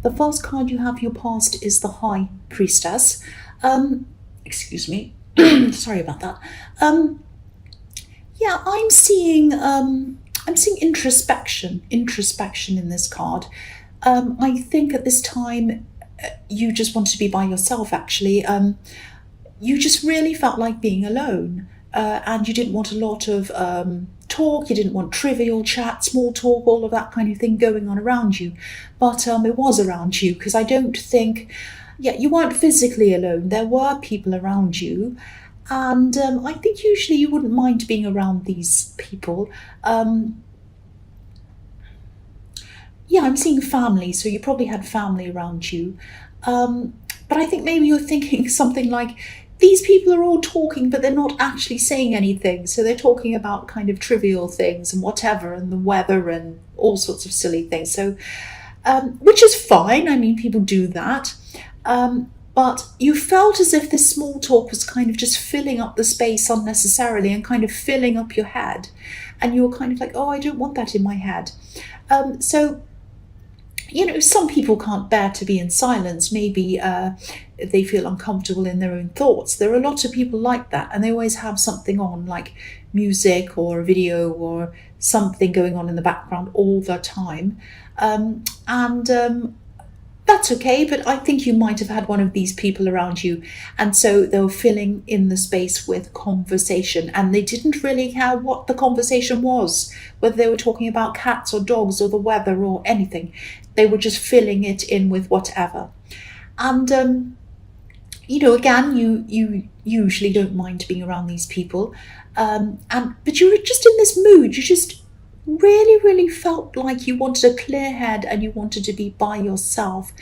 The first card you have for your past is the High Priestess. Excuse me. Sorry about that. Yeah, I'm seeing introspection in this card. I think at this time you just wanted to be by yourself, actually. You just really felt like being alone, and you didn't want a lot of talk. You didn't want trivial chat, small talk, all of that kind of thing going on around you. But it was around you, because I don't think, yeah, you weren't physically alone. There were people around you. And I think usually you wouldn't mind being around these people. Yeah, I'm seeing family, so you probably had family around you. But I think maybe you're thinking something like, these people are all talking, but they're not actually saying anything. So they're talking about kind of trivial things and whatever, and the weather and all sorts of silly things. So, which is fine. I mean, people do that. But you felt as if this small talk was kind of just filling up the space unnecessarily and kind of filling up your head. And you were kind of like, oh, I don't want that in my head. So, you know, some people can't bear to be in silence. Maybe they feel uncomfortable in their own thoughts. There are a lot of people like that, and they always have something on, like music or a video or something going on in the background all the time. That's okay, but I think you might have had one of these people around you, and so they were filling in the space with conversation, and they didn't really care what the conversation was, whether they were talking about cats or dogs or the weather or anything. They were just filling it in with whatever. And you know, again, you usually don't mind being around these people, but you were just in this mood. You just really felt like you wanted a clear head and you wanted to be by yourself,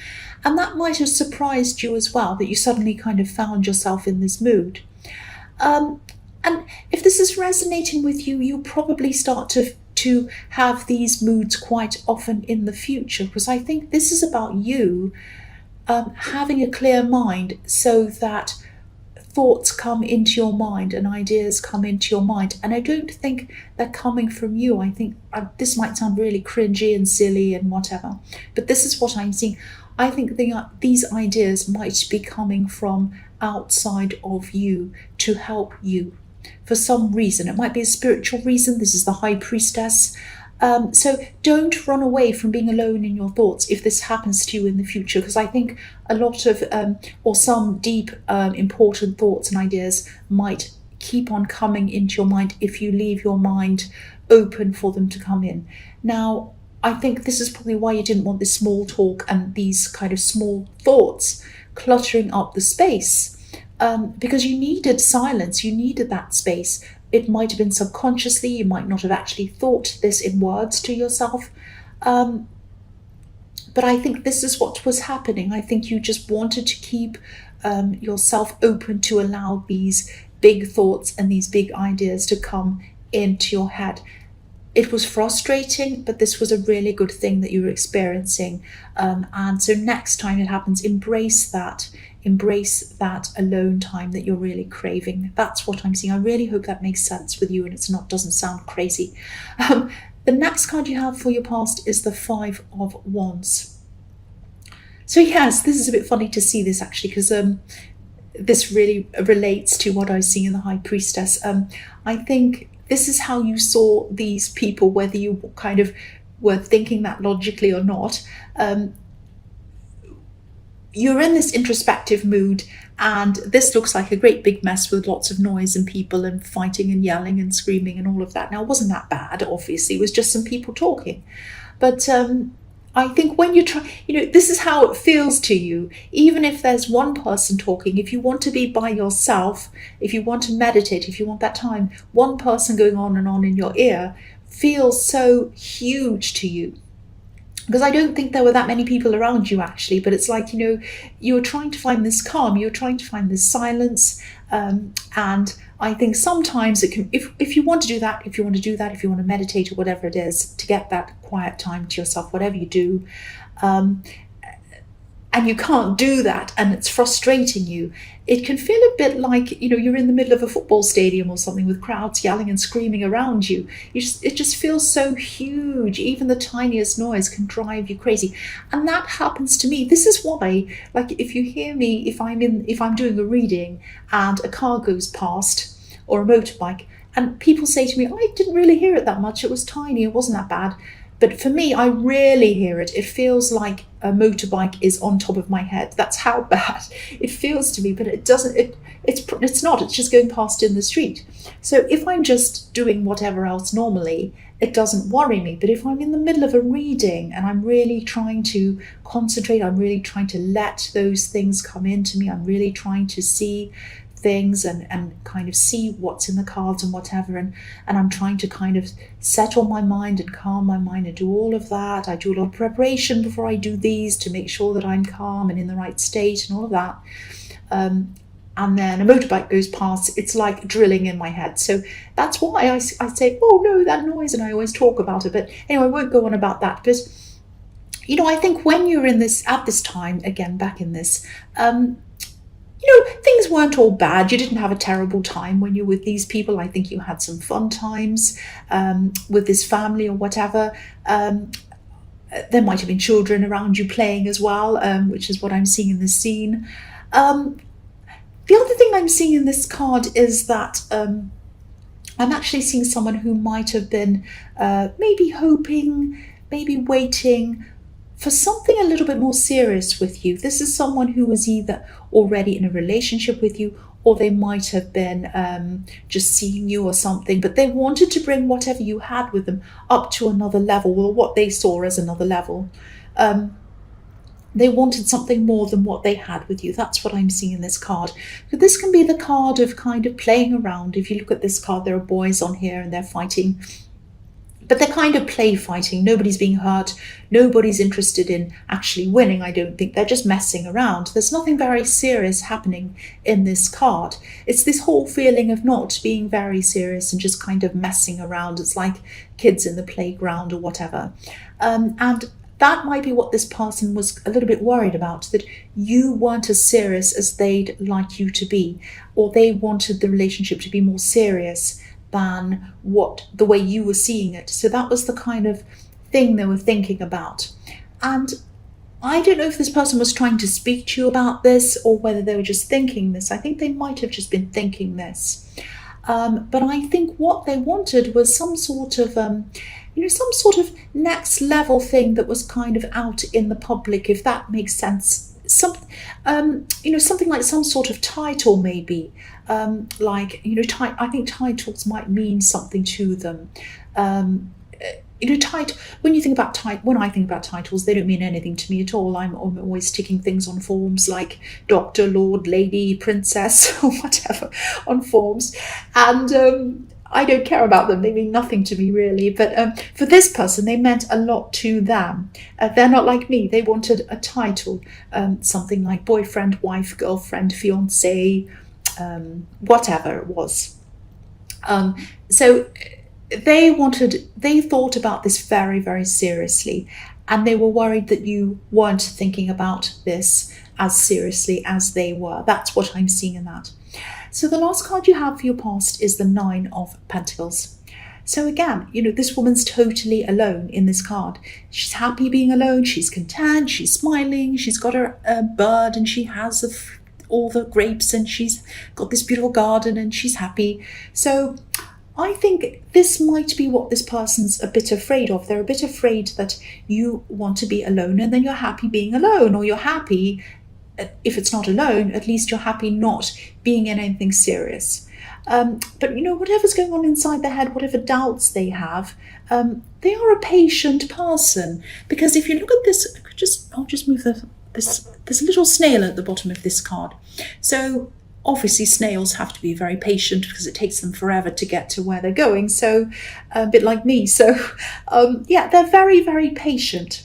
and that might have surprised you as well, that you suddenly kind of found yourself in this mood. And if this is resonating with you, you'll probably start to have these moods quite often in the future, because I think this is about you having a clear mind, so that thoughts come into your mind and ideas come into your mind. And I don't think they're coming from you. I think this might sound really cringy and silly and whatever, but this is what I'm seeing. I think these ideas might be coming from outside of you to help you for some reason. It might be a spiritual reason. This is the High Priestess. So don't run away from being alone in your thoughts if this happens to you in the future, because I think a lot of, or some deep, important thoughts and ideas might keep on coming into your mind if you leave your mind open for them to come in. Now, I think this is probably why you didn't want this small talk and these kind of small thoughts cluttering up the space, because you needed silence, you needed that space. It might have been subconsciously, you might not have actually thought this in words to yourself. But I think this is what was happening. I think you just wanted to keep yourself open to allow these big thoughts and these big ideas to come into your head. It was frustrating, but this was a really good thing that you were experiencing. And so next time it happens, embrace that alone time that you're really craving. That's what I'm seeing. I really hope that makes sense with you and doesn't sound crazy. The next card you have for your past is the Five of Wands. So yes, this is a bit funny to see this actually, because this really relates to what I was seeing in the High Priestess. I think this is how you saw these people, whether you kind of were thinking that logically or not. You're in this introspective mood, and this looks like a great big mess with lots of noise and people and fighting and yelling and screaming and all of that. Now, it wasn't that bad, obviously. It was just some people talking. But I think when you try, this is how it feels to you. Even if there's one person talking, if you want to be by yourself, if you want to meditate, if you want that time, one person going on and on in your ear feels so huge to you. Because I don't think there were that many people around you actually, but it's like, you were trying to find this calm, you were trying to find this silence. And I think sometimes it can, if you want to do that, if you want to meditate or whatever it is, to get that quiet time to yourself, whatever you do, and you can't do that, and it's frustrating you. It can feel a bit like, you're in the middle of a football stadium or something with crowds yelling and screaming around you. It just feels so huge. Even the tiniest noise can drive you crazy. And that happens to me. This is why, like, if you hear me, if I'm doing a reading and a car goes past or a motorbike, and people say to me, I didn't really hear it that much. It was tiny. It wasn't that bad. But for me, I rarely hear it. It feels like a motorbike is on top of my head. That's how bad it feels to me. But it doesn't. It's not. It's just going past in the street. So if I'm just doing whatever else normally, it doesn't worry me. But if I'm in the middle of a reading and I'm really trying to concentrate, I'm really trying to let those things come into me, I'm really trying to see things and kind of see what's in the cards and whatever, and I'm trying to kind of settle my mind and calm my mind and do all of that. I do a lot of preparation before I do these to make sure that I'm calm and in the right state and all of that. And then a motorbike goes past, it's like drilling in my head. So that's why I say, oh no, that noise, and I always talk about it. But anyway, I won't go on about that. But I think when you're in this, at this time, again, back in this, things weren't all bad. You didn't have a terrible time when you're with these people. I think you had some fun times with this family or whatever. There might have been children around you playing as well, which is what I'm seeing in this scene. The other thing I'm seeing in this card is that I'm actually seeing someone who might have been maybe hoping, maybe waiting for something a little bit more serious with you. This is someone who was either already in a relationship with you, or they might have been just seeing you or something, but they wanted to bring whatever you had with them up to another level, or what they saw as another level. They wanted something more than what they had with you. That's what I'm seeing in this card. But this can be the card of kind of playing around. If you look at this card, there are boys on here and they're fighting, but they're kind of play fighting. Nobody's being hurt. Nobody's interested in actually winning, I don't think. They're just messing around. There's nothing very serious happening in this card. It's this whole feeling of not being very serious and just kind of messing around. It's like kids in the playground or whatever. And that might be what this person was a little bit worried about, that you weren't as serious as they'd like you to be, or they wanted the relationship to be more serious than the way you were seeing it. So that was the kind of thing they were thinking about. And I don't know if this person was trying to speak to you about this or whether they were just thinking this. I think they might have just been thinking this. But I think what they wanted was some sort of next level thing that was kind of out in the public, if that makes sense. Something like some sort of title, maybe. I think titles might mean something to them. When you think about when I think about titles, they don't mean anything to me at all. I'm always ticking things on forms like Doctor, Lord, Lady, Princess, or whatever on forms, and I don't care about them. They mean nothing to me, really. But for this person, they meant a lot to them. They're not like me. They wanted a title, something like boyfriend, wife, girlfriend, fiance, whatever it was. So they thought about this very, very seriously, and they were worried that you weren't thinking about this as seriously as they were. That's what I'm seeing in that. So the last card you have for your past is the 9 of Pentacles. So again, this woman's totally alone in this card. She's happy being alone. She's content. She's smiling. She's got her bird, and she has all the grapes, and she's got this beautiful garden, and she's happy. So I think this might be what this person's a bit afraid of. They're a bit afraid that you want to be alone, and then you're happy being alone, or you're happy, if it's not alone, at least you're happy not being in anything serious. But whatever's going on inside their head, whatever doubts they have, they are a patient person. Because if you look at this, I'll just move this little snail at the bottom of this card. So obviously snails have to be very patient because it takes them forever to get to where they're going. So a bit like me. So they're very, very patient.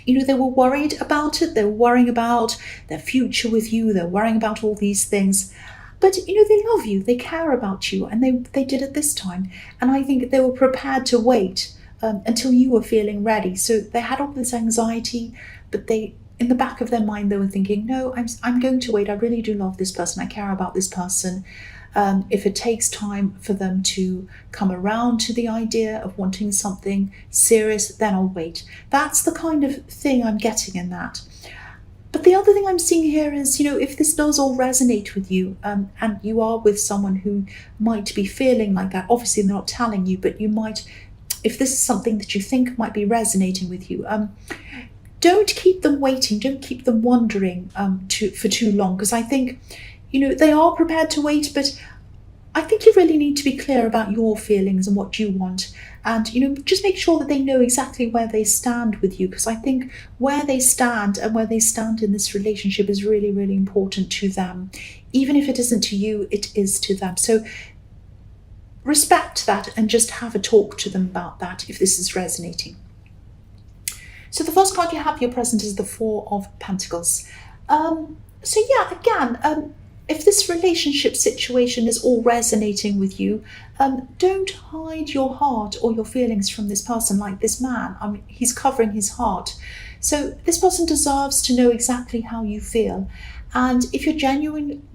They were worried about it. They were worrying about their future with you. They're worrying about all these things. But, they love you. They care about you. And they did it this time. And I think they were prepared to wait until you were feeling ready. So they had all this anxiety, but in in the back of their mind, they were thinking, no, I'm going to wait. I really do love this person. I care about this person. If it takes time for them to come around to the idea of wanting something serious, then I'll wait. That's the kind of thing I'm getting in that. But the other thing I'm seeing here is, if this does all resonate with you, and you are with someone who might be feeling like that, obviously they're not telling you, but you might, if this is something that you think might be resonating with you, don't keep them waiting, don't keep them wondering for too long, because I think, they are prepared to wait, but I think you really need to be clear about your feelings and what you want. And, just make sure that they know exactly where they stand with you, because I think where they stand and where they stand in this relationship is really, really important to them. Even if it isn't to you, it is to them. So respect that and just have a talk to them about that if this is resonating. So the first card you have here present is the Four of Pentacles. If this relationship situation is all resonating with you, don't hide your heart or your feelings from this person like this man. I mean, he's covering his heart. So this person deserves to know exactly how you feel. And if you're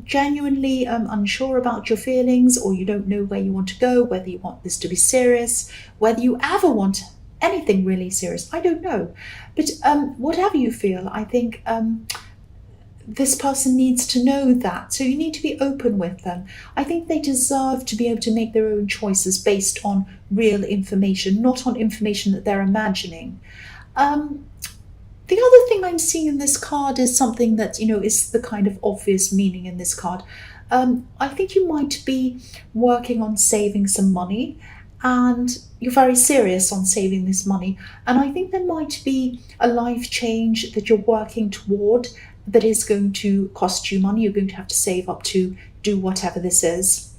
genuinely unsure about your feelings, or you don't know where you want to go, whether you want this to be serious, whether you ever want anything really serious, I don't know. But whatever you feel, I think this person needs to know that. So you need to be open with them. I think they deserve to be able to make their own choices based on real information, not on information that they're imagining. The other thing I'm seeing in this card is something that, is the kind of obvious meaning in this card. I think you might be working on saving some money, and you're very serious on saving this money. And I think there might be a life change that you're working toward that is going to cost you money. You're going to have to save up to do whatever this is.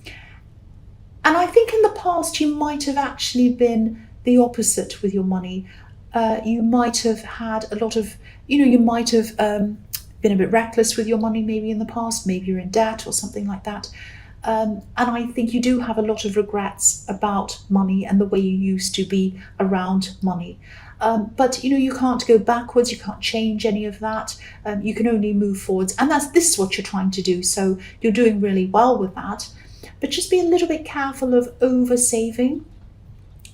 And I think in the past, you might have actually been the opposite with your money. You might have had a lot of, you might have been a bit reckless with your money maybe in the past. Maybe you're in debt or something like that. And I think you do have a lot of regrets about money and the way you used to be around money. But you can't go backwards, you can't change any of that. You can only move forwards, and this is what you're trying to do. So you're doing really well with that. But just be a little bit careful of over saving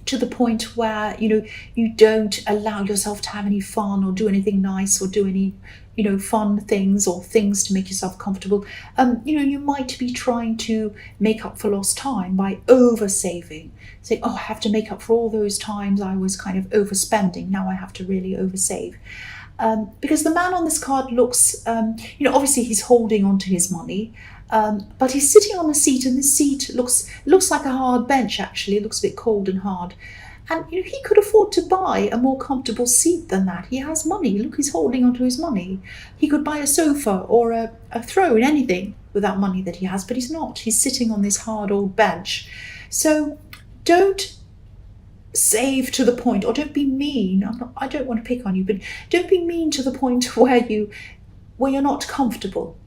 to the point where you don't allow yourself to have any fun or do anything nice or do any fun things or things to make yourself comfortable. You might be trying to make up for lost time by over saving, saying, I have to make up for all those times I was kind of overspending. Now I have to really over save. Because the man on this card looks, obviously he's holding on to his money, but he's sitting on a seat, and this seat looks like a hard bench. Actually, it looks a bit cold and hard. And he could afford to buy a more comfortable seat than that. He has money. Look, he's holding onto his money. He could buy a sofa or a throne, anything with that money that he has, but he's not. He's sitting on this hard old bench. So don't save to the point, or don't be mean. I don't want to pick on you, but don't be mean to the point where you're not comfortable.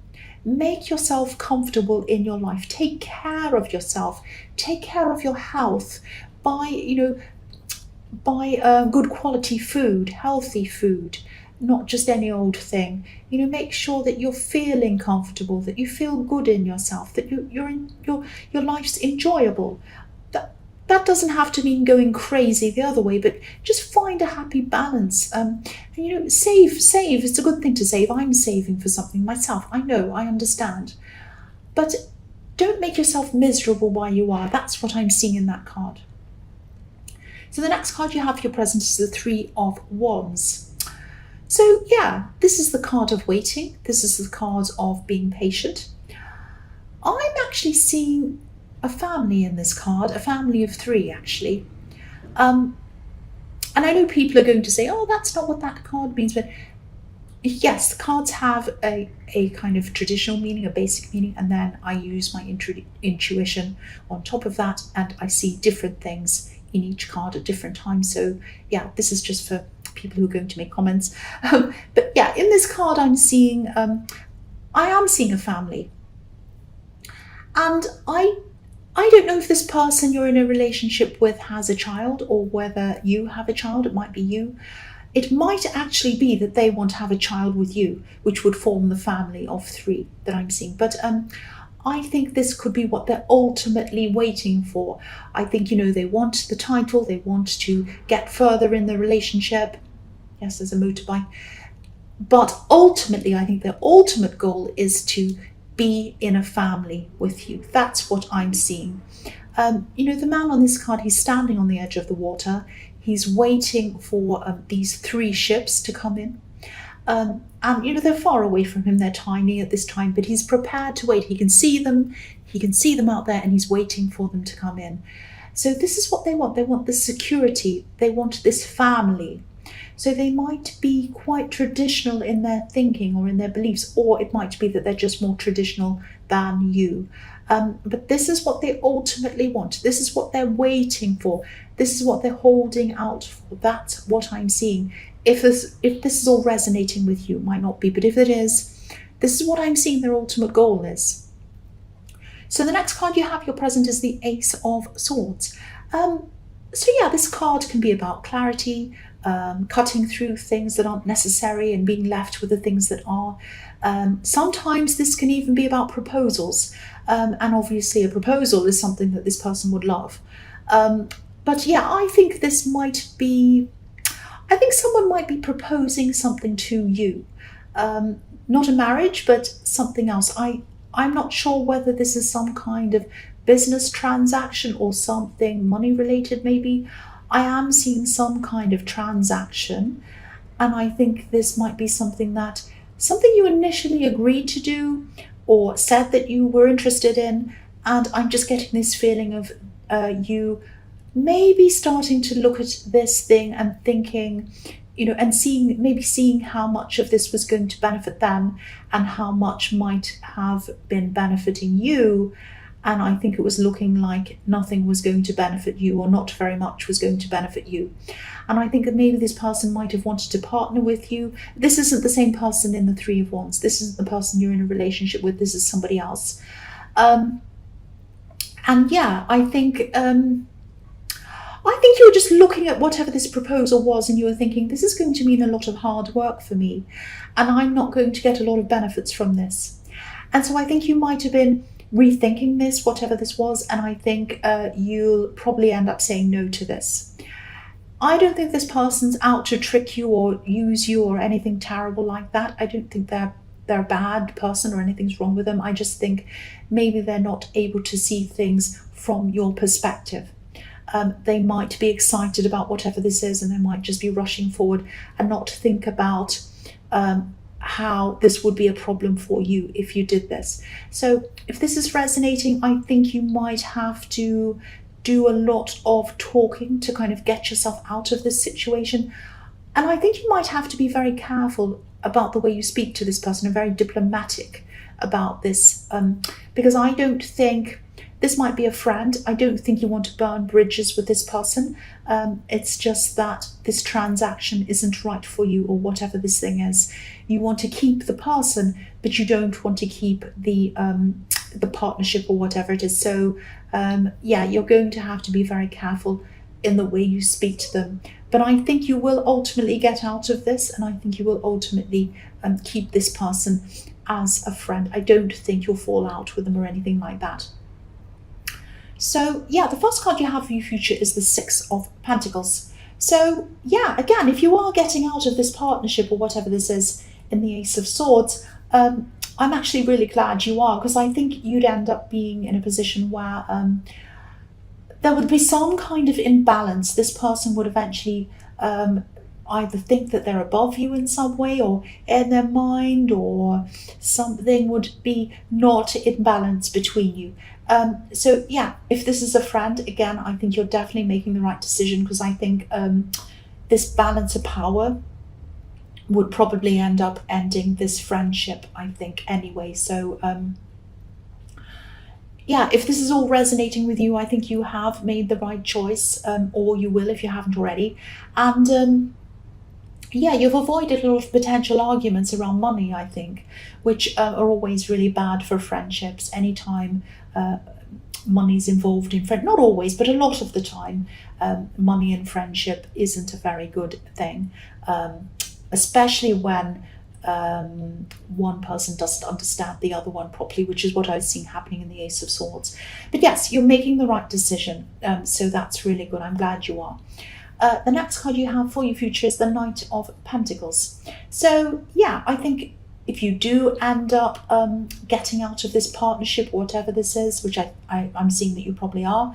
Make yourself comfortable in your life. Take care of yourself. Take care of your health. Buy good quality food, healthy food, not just any old thing. Make sure that you're feeling comfortable, that you feel good in yourself, that your life's enjoyable. That doesn't have to mean going crazy the other way, but just find a happy balance. Save. It's a good thing to save. I'm saving for something myself. I know, I understand. But don't make yourself miserable while you are. That's what I'm seeing in that card. So the next card you have here present is the Three of Wands. So this is the card of waiting. This is the card of being patient. I'm actually seeing a family in this card, a family of three actually. And I know people are going to say, that's not what that card means, but yes, the cards have a kind of traditional meaning, a basic meaning, and then I use my intuition on top of that, and I see different things in each card at different times. So this is just for people who are going to make comments. But in this card I'm seeing, I am seeing a family. And I don't know if this person you're in a relationship with has a child, or whether you have a child. It might be you. It might actually be that they want to have a child with you, which would form the family of 3 that I'm seeing. But I think this could be what they're ultimately waiting for. I think, they want the title, they want to get further in the relationship. Yes, there's a motorbike. But ultimately, I think their ultimate goal is to be in a family with you. That's what I'm seeing. The man on this card, he's standing on the edge of the water. He's waiting for these 3 ships to come in. And, they're far away from him. They're tiny at this time, but he's prepared to wait. He can see them. He can see them out there, and he's waiting for them to come in. So this is what they want. They want this security. They want this family. So they might be quite traditional in their thinking or in their beliefs, or it might be that they're just more traditional than you. But this is what they ultimately want. This is what they're waiting for. This is what they're holding out for. That's what I'm seeing. If this is all resonating with you, it might not be, but if it is, this is what I'm seeing their ultimate goal is. So the next card you have, your present, is the Ace of Swords. This card can be about clarity, cutting through things that aren't necessary and being left with the things that are. Sometimes this can even be about proposals. And obviously a proposal is something that this person would love. I think this might be, I think someone might be proposing something to you. Not a marriage, but something else. I'm not sure whether this is some kind of business transaction or something money related maybe. I am seeing some kind of transaction, and I think this might be something you initially agreed to do or said that you were interested in, and I'm just getting this feeling of you maybe starting to look at this thing and thinking, and seeing how much of this was going to benefit them and how much might have been benefiting you. And I think it was looking like nothing was going to benefit you, or not very much was going to benefit you. And I think that maybe this person might have wanted to partner with you. This isn't the same person in the 3 of Wands. This isn't the person you're in a relationship with. This is somebody else. I think you were just looking at whatever this proposal was, and you were thinking, this is going to mean a lot of hard work for me, and I'm not going to get a lot of benefits from this. And so I think you might have been rethinking this, whatever this was, and I think you'll probably end up saying no to this. I don't think this person's out to trick you or use you or anything terrible like that. I don't think they're a bad person or anything's wrong with them. I just think maybe they're not able to see things from your perspective. They might be excited about whatever this is, and they might just be rushing forward and not think about how this would be a problem for you if you did this. So if this is resonating, I think you might have to do a lot of talking to kind of get yourself out of this situation. And I think you might have to be very careful about the way you speak to this person and very diplomatic about this, because I don't think this might be a friend. I don't think you want to burn bridges with this person. It's just that this transaction isn't right for you, or whatever this thing is. You want to keep the person, but you don't want to keep the partnership or whatever it is. So you're going to have to be very careful in the way you speak to them. But I think you will ultimately get out of this, and I think you will ultimately keep this person as a friend. I don't think you'll fall out with them or anything like that. So the first card you have for your future is the 6 of Pentacles. So again, if you are getting out of this partnership or whatever this is in the Ace of Swords, I'm actually really glad you are, because I think you'd end up being in a position where there would be some kind of imbalance. This person would eventually either think that they're above you in some way, or in their mind, or something would be not in balance between you. If this is a friend, again, I think you're definitely making the right decision, because I think this balance of power would probably end up ending this friendship, I think, anyway. So if this is all resonating with you, I think you have made the right choice, or you will if you haven't already. And you've avoided a lot of potential arguments around money, I think, which are always really bad for friendships. Anytime money's involved in friend. Not always, but a lot of the time, money in friendship isn't a very good thing, especially when one person doesn't understand the other one properly, which is what I've seen happening in the Ace of Swords. But yes, you're making the right decision, so that's really good. I'm glad you are. The next card you have for your future is the Knight of Pentacles. So yeah, I think if you do end up getting out of this partnership, whatever this is, which I'm seeing that you probably are,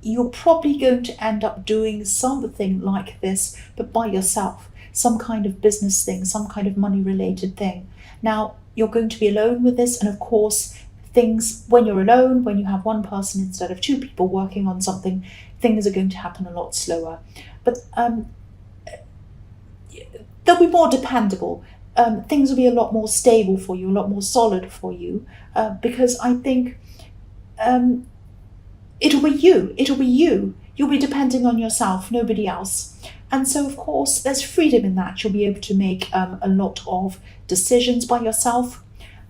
you're probably going to end up doing something like this, but by yourself. Some kind of business thing, some kind of money related thing. Now, you're going to be alone with this, and of course, things, when you're alone, when you have one person instead of two people working on something, things are going to happen a lot slower. But they'll be more dependable. Things will be a lot more stable for you, a lot more solid for you, because I think it'll be you. You'll be depending on yourself, nobody else. And so, of course, there's freedom in that. You'll be able to make a lot of decisions by yourself.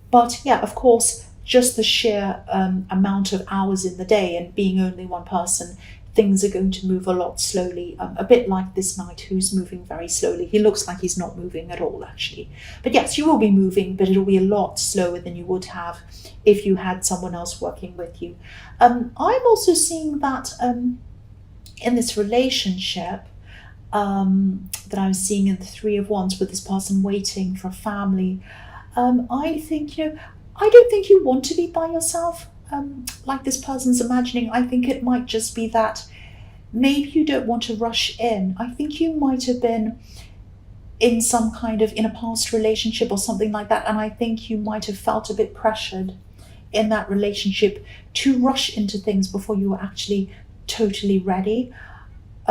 But yeah, of course, just the sheer amount of hours in the day and being only one person, things are going to move a lot slowly, a bit like this knight who's moving very slowly. He looks like he's not moving at all, actually. But yes, you will be moving, but it'll be a lot slower than you would have if you had someone else working with you. I'm also seeing that in this relationship, that I'm seeing in the Three of Wands with this person waiting for a family, I think, I don't think you want to be by yourself, like this person's imagining. I think it might just be that maybe you don't want to rush in. I think you might have been in a past relationship or something like that, and I think you might have felt a bit pressured in that relationship to rush into things before you were actually totally ready.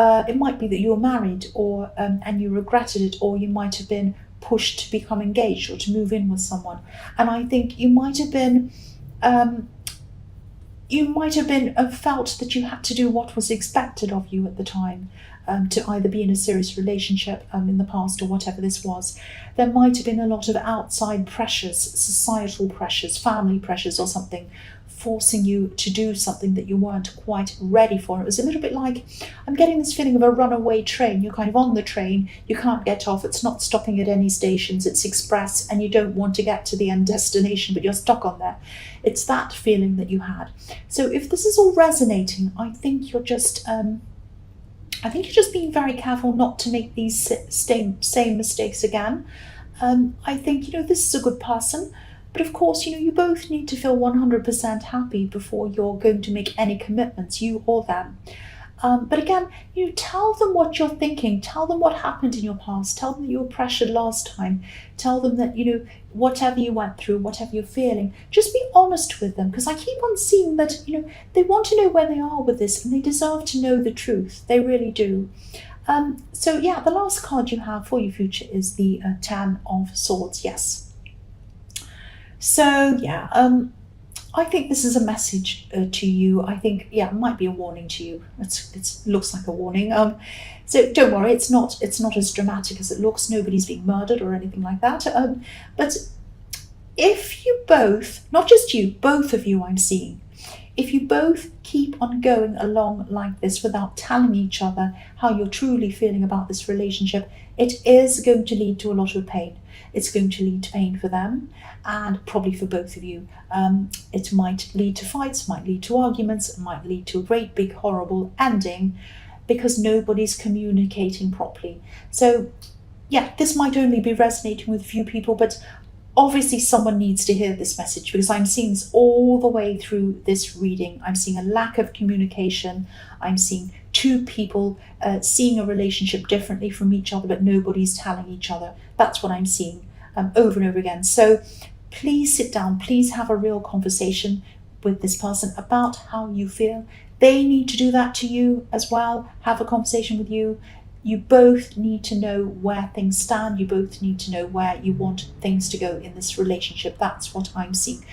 It might be that you were married, or and you regretted it, or you might have been pushed to become engaged or to move in with someone. And I think you might have been felt that you had to do what was expected of you at the time, to either be in a serious relationship in the past or whatever this was. There might have been a lot of outside pressures, societal pressures, family pressures or something, forcing you to do something that you weren't quite ready for. It was a little bit like, I'm getting this feeling of a runaway train. You're kind of on the train, you can't get off, it's not stopping at any stations, it's express, and you don't want to get to the end destination, but you're stuck on there. It's that feeling that you had. So if this is all resonating, I think you're just being very careful not to make these same mistakes again. I think, this is a good person. But of course, you both need to feel 100% happy before you're going to make any commitments, you or them. But again, tell them what you're thinking. Tell them what happened in your past. Tell them that you were pressured last time. Tell them that, whatever you went through, whatever you're feeling, just be honest with them. Because I keep on seeing that, they want to know where they are with this, and they deserve to know the truth. They really do. So yeah, the last card you have for your future is the Ten of Swords. Yes. So yeah, I think this is a message to you. I think, it might be a warning to you. It looks like a warning. So don't worry, it's not as dramatic as it looks. Nobody's being murdered or anything like that. But if you both, not just you, both of you, I'm seeing, if you both keep on going along like this without telling each other how you're truly feeling about this relationship, it is going to lead to a lot of pain. It's going to lead to pain for them and probably for both of you. It might lead to fights, might lead to arguments, it might lead to a great big horrible ending because nobody's communicating properly. So yeah, this might only be resonating with a few people, but obviously someone needs to hear this message, because I'm seeing this all the way through this reading. I'm seeing a lack of communication. I'm seeing two people seeing a relationship differently from each other, but nobody's telling each other. That's what I'm seeing over and over again. So please sit down. Please have a real conversation with this person about how you feel. They need to do that to you as well. Have a conversation with you. You both need to know where things stand. You both need to know where you want things to go in this relationship. That's what I'm seeing.